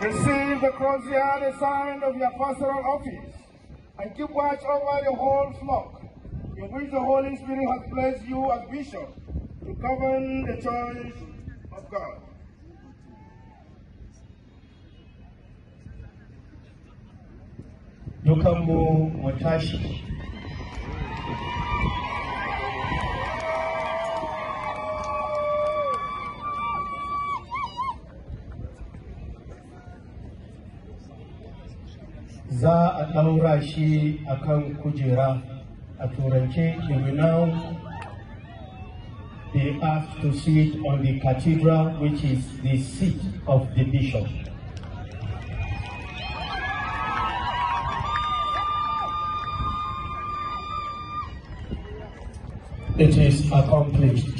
Receive the crozier, the sign of your pastoral office, and keep watch over the whole flock, in which the Holy Spirit has placed you as bishop to govern the church of God. Dukanmu mu tashi. Za a ɗaura shi a kan kujera a turance. He will now be asked to sit on the cathedral, which is the seat of the bishop. It is accomplished.